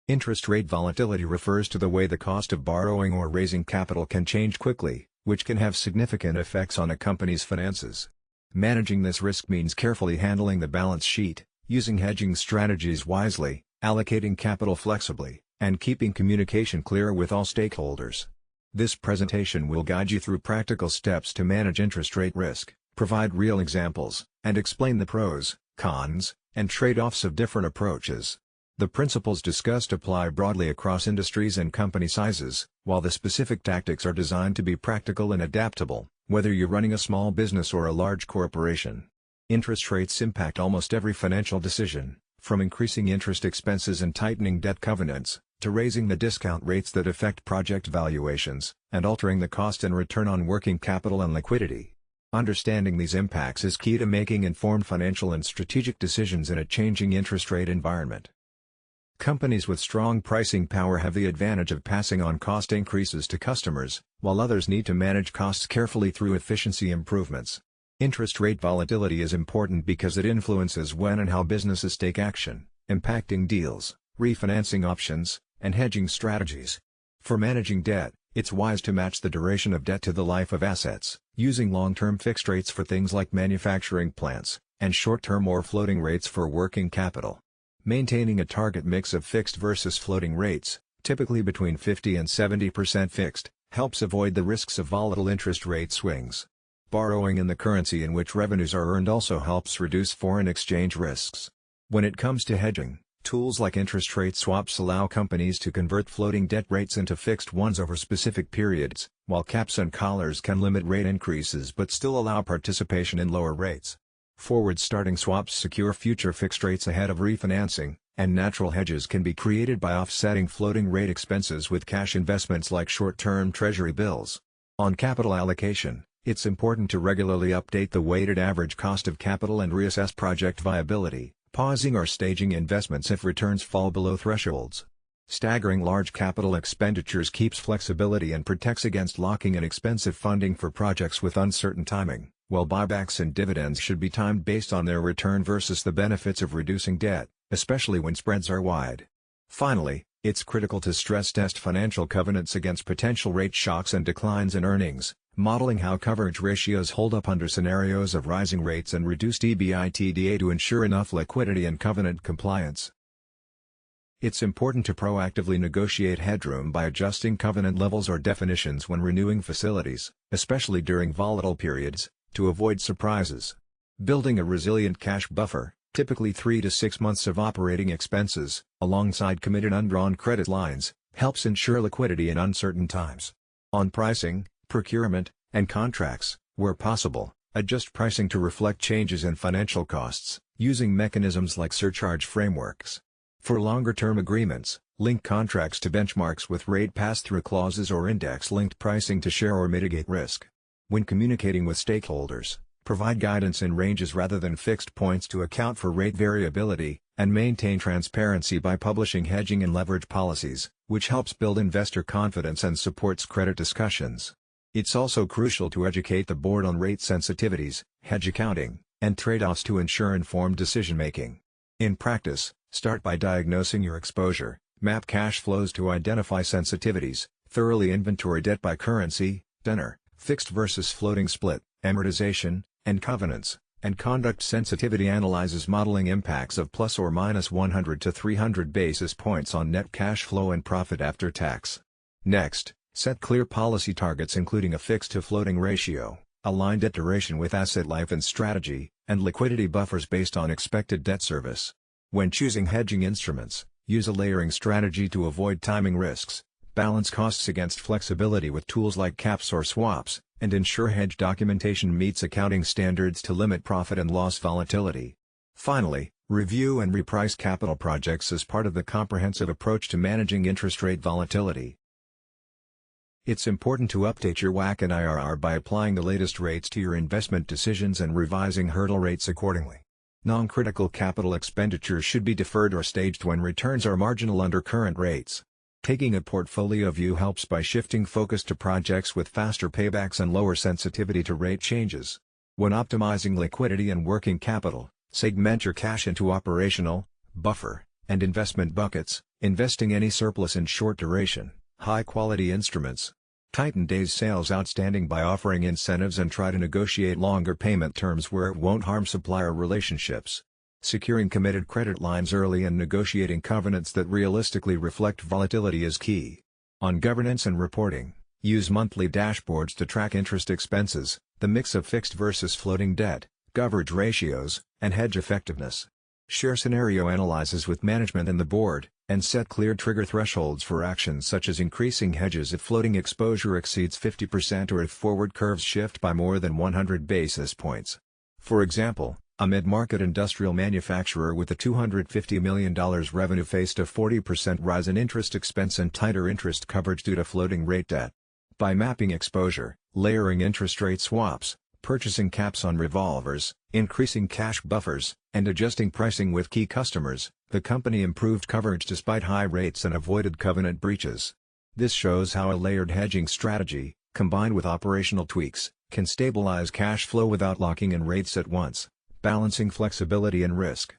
Interest rate volatility refers to the way the cost of borrowing or raising capital can change quickly, which can have significant effects on a company's finances. Managing this risk means carefully handling the balance sheet, using hedging strategies wisely, allocating capital flexibly, and keeping communication clear with all stakeholders. This presentation will guide you through practical steps to manage interest rate risk, provide real examples, and explain the pros, cons, and trade-offs of different approaches. The principles discussed apply broadly across industries and company sizes, while the specific tactics are designed to be practical and adaptable, whether you're running a small business or a large corporation. Interest rates impact almost every financial decision, from increasing interest expenses and tightening debt covenants, to raising the discount rates that affect project valuations, and altering the cost and return on working capital and liquidity. Understanding these impacts is key to making informed financial and strategic decisions in a changing interest rate environment. Companies with strong pricing power have the advantage of passing on cost increases to customers, while others need to manage costs carefully through efficiency improvements. Interest rate volatility is important because it influences when and how businesses take action, impacting deals, refinancing options, and hedging strategies. For managing debt, it's wise to match the duration of debt to the life of assets, using long-term fixed rates for things like manufacturing plants, and short-term or floating rates for working capital. Maintaining a target mix of fixed versus floating rates, typically between 50 and 70% fixed, helps avoid the risks of volatile interest rate swings. Borrowing in the currency in which revenues are earned also helps reduce foreign exchange risks. When it comes to hedging, tools like interest rate swaps allow companies to convert floating debt rates into fixed ones over specific periods, while caps and collars can limit rate increases but still allow participation in lower rates. Forward-starting swaps secure future fixed rates ahead of refinancing, and natural hedges can be created by offsetting floating rate expenses with cash investments like short-term treasury bills. On capital allocation, it's important to regularly update the weighted average cost of capital and reassess project viability, pausing or staging investments if returns fall below thresholds. Staggering large capital expenditures keeps flexibility and protects against locking in expensive funding for projects with uncertain timing, while buybacks and dividends should be timed based on their return versus the benefits of reducing debt, especially when spreads are wide. Finally, it's critical to stress test financial covenants against potential rate shocks and declines in earnings, modeling how coverage ratios hold up under scenarios of rising rates and reduced EBITDA to ensure enough liquidity and covenant compliance. It's important to proactively negotiate headroom by adjusting covenant levels or definitions when renewing facilities, especially during volatile periods, to avoid surprises. Building a resilient cash buffer, typically 3 to 6 months of operating expenses, alongside committed undrawn credit lines, helps ensure liquidity in uncertain times. On pricing, procurement, and contracts, where possible, adjust pricing to reflect changes in financial costs, using mechanisms like surcharge frameworks. For longer-term agreements, link contracts to benchmarks with rate pass-through clauses or index-linked pricing to share or mitigate risk. When communicating with stakeholders, provide guidance in ranges rather than fixed points to account for rate variability, and maintain transparency by publishing hedging and leverage policies, which helps build investor confidence and supports credit discussions. It's also crucial to educate the board on rate sensitivities, hedge accounting, and trade-offs to ensure informed decision-making. In practice, start by diagnosing your exposure, map cash flows to identify sensitivities, thoroughly inventory debt by currency, tenor, fixed versus floating split, amortization, and covenants, and conduct sensitivity analyses modeling impacts of plus or minus 100 to 300 basis points on net cash flow and profit after tax. Next, set clear policy targets including a fixed to floating ratio, align debt duration with asset life and strategy, and liquidity buffers based on expected debt service. When choosing hedging instruments, use a layering strategy to avoid timing risks, balance costs against flexibility with tools like caps or swaps, and ensure hedge documentation meets accounting standards to limit profit and loss volatility. Finally, review and reprice capital projects as part of the comprehensive approach to managing interest rate volatility. It's important to update your WACC and IRR by applying the latest rates to your investment decisions and revising hurdle rates accordingly. Non-critical capital expenditures should be deferred or staged when returns are marginal under current rates. Taking a portfolio view helps by shifting focus to projects with faster paybacks and lower sensitivity to rate changes. When optimizing liquidity and working capital, segment your cash into operational, buffer, and investment buckets, investing any surplus in short-duration, high-quality instruments. Tighten days sales outstanding by offering incentives and try to negotiate longer payment terms where it won't harm supplier relationships. Securing committed credit lines early and negotiating covenants that realistically reflect volatility is key. On governance and reporting, use monthly dashboards to track interest expenses, the mix of fixed versus floating debt, coverage ratios, and hedge effectiveness. Share scenario analyses with management and the board, and set clear trigger thresholds for actions such as increasing hedges if floating exposure exceeds 50% or if forward curves shift by more than 100 basis points. For example, a mid-market industrial manufacturer with a $250 million revenue faced a 40% rise in interest expense and tighter interest coverage due to floating rate debt. By mapping exposure, layering interest rate swaps, purchasing caps on revolvers, increasing cash buffers, and adjusting pricing with key customers, the company improved coverage despite high rates and avoided covenant breaches. This shows how a layered hedging strategy, combined with operational tweaks, can stabilize cash flow without locking in rates at once, balancing flexibility and risk.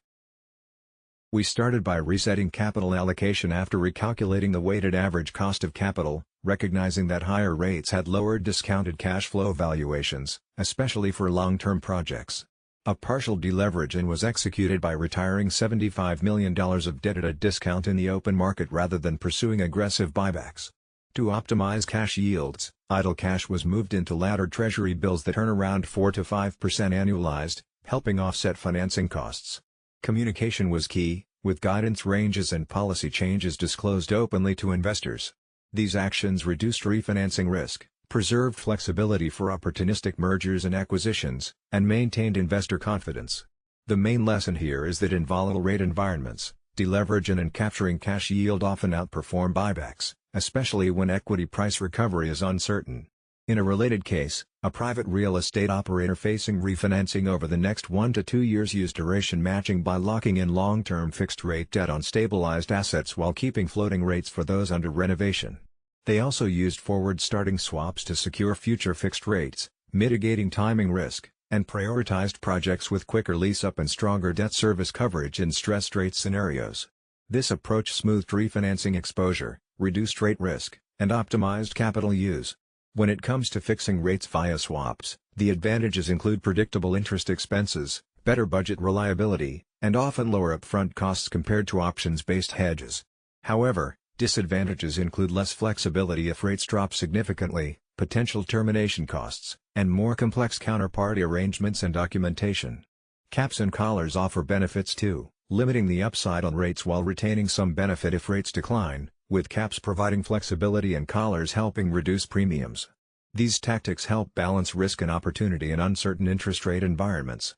We started by resetting capital allocation after recalculating the weighted average cost of capital, recognizing that higher rates had lowered discounted cash flow valuations, especially for long-term projects. A partial deleveraging was executed by retiring $75 million of debt at a discount in the open market rather than pursuing aggressive buybacks. To optimize cash yields, idle cash was moved into laddered treasury bills that earn around 4 to 5% annualized, helping offset financing costs. Communication was key, with guidance ranges and policy changes disclosed openly to investors. These actions reduced refinancing risk, preserved flexibility for opportunistic mergers and acquisitions, and maintained investor confidence. The main lesson here is that in volatile rate environments, deleveraging and capturing cash yield often outperform buybacks, especially when equity price recovery is uncertain. In a related case, a private real estate operator facing refinancing over the next 1 to 2 years used duration matching by locking in long-term fixed-rate debt on stabilized assets while keeping floating rates for those under renovation. They also used forward-starting swaps to secure future fixed rates, mitigating timing risk, and prioritized projects with quicker lease-up and stronger debt service coverage in stressed rate scenarios. This approach smoothed refinancing exposure, reduced rate risk, and optimized capital use. When it comes to fixing rates via swaps, the advantages include predictable interest expenses, better budget reliability, and often lower upfront costs compared to options-based hedges. However, disadvantages include less flexibility if rates drop significantly, potential termination costs, and more complex counterparty arrangements and documentation. Caps and collars offer benefits too, limiting the upside on rates while retaining some benefit if rates decline, with caps providing flexibility and collars helping reduce premiums. These tactics help balance risk and opportunity in uncertain interest rate environments.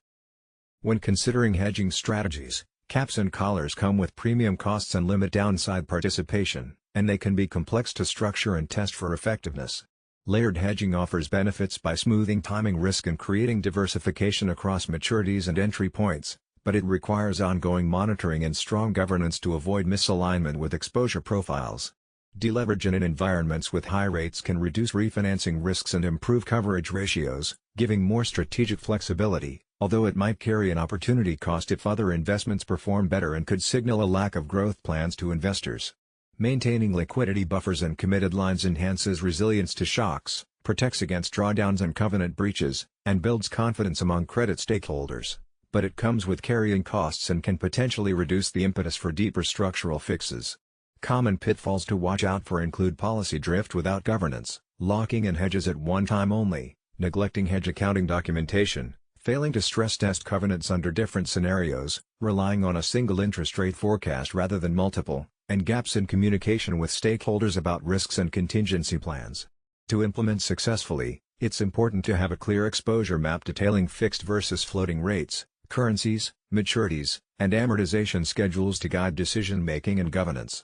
When considering hedging strategies, caps and collars come with premium costs and limit downside participation, and they can be complex to structure and test for effectiveness. Layered hedging offers benefits by smoothing timing risk and creating diversification across maturities and entry points, but it requires ongoing monitoring and strong governance to avoid misalignment with exposure profiles. Deleveraging in environments with high rates can reduce refinancing risks and improve coverage ratios, giving more strategic flexibility, although it might carry an opportunity cost if other investments perform better and could signal a lack of growth plans to investors. Maintaining liquidity buffers and committed lines enhances resilience to shocks, protects against drawdowns and covenant breaches, and builds confidence among credit stakeholders. But it comes with carrying costs and can potentially reduce the impetus for deeper structural fixes. Common pitfalls to watch out for include policy drift without governance, locking in hedges at one time only, neglecting hedge accounting documentation, failing to stress test covenants under different scenarios, relying on a single interest rate forecast rather than multiple, and gaps in communication with stakeholders about risks and contingency plans. To implement successfully, it's important to have a clear exposure map detailing fixed versus floating rates, currencies, maturities, and amortization schedules to guide decision-making and governance.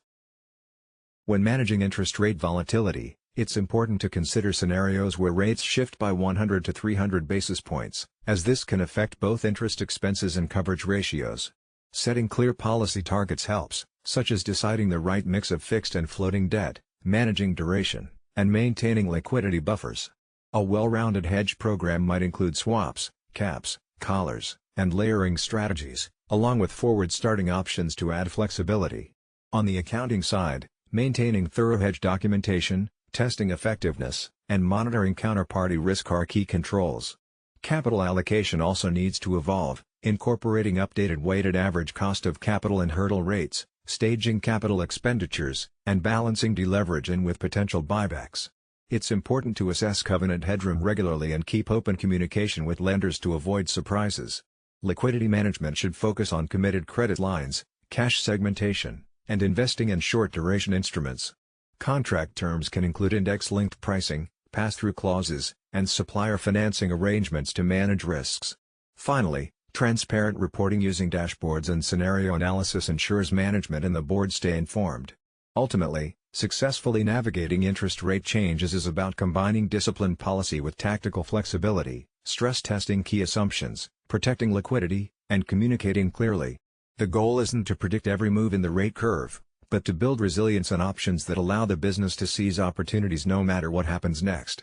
When managing interest rate volatility, it's important to consider scenarios where rates shift by 100 to 300 basis points, as this can affect both interest expenses and coverage ratios. Setting clear policy targets helps, such as deciding the right mix of fixed and floating debt, managing duration, and maintaining liquidity buffers. A well-rounded hedge program might include swaps, caps, collars, and layering strategies, along with forward-starting options to add flexibility. On the accounting side, maintaining thorough hedge documentation, testing effectiveness, and monitoring counterparty risk are key controls. Capital allocation also needs to evolve, incorporating updated weighted average cost of capital and hurdle rates, staging capital expenditures, and balancing deleverage in with potential buybacks. It's important to assess covenant headroom regularly and keep open communication with lenders to avoid surprises. Liquidity management should focus on committed credit lines, cash segmentation, and investing in short-duration instruments. Contract terms can include index-linked pricing, pass-through clauses, and supplier financing arrangements to manage risks. Finally, transparent reporting using dashboards and scenario analysis ensures management and the board stay informed. Ultimately, successfully navigating interest rate changes is about combining disciplined policy with tactical flexibility, stress testing key assumptions, protecting liquidity, and communicating clearly. The goal isn't to predict every move in the rate curve, but to build resilience and options that allow the business to seize opportunities no matter what happens next.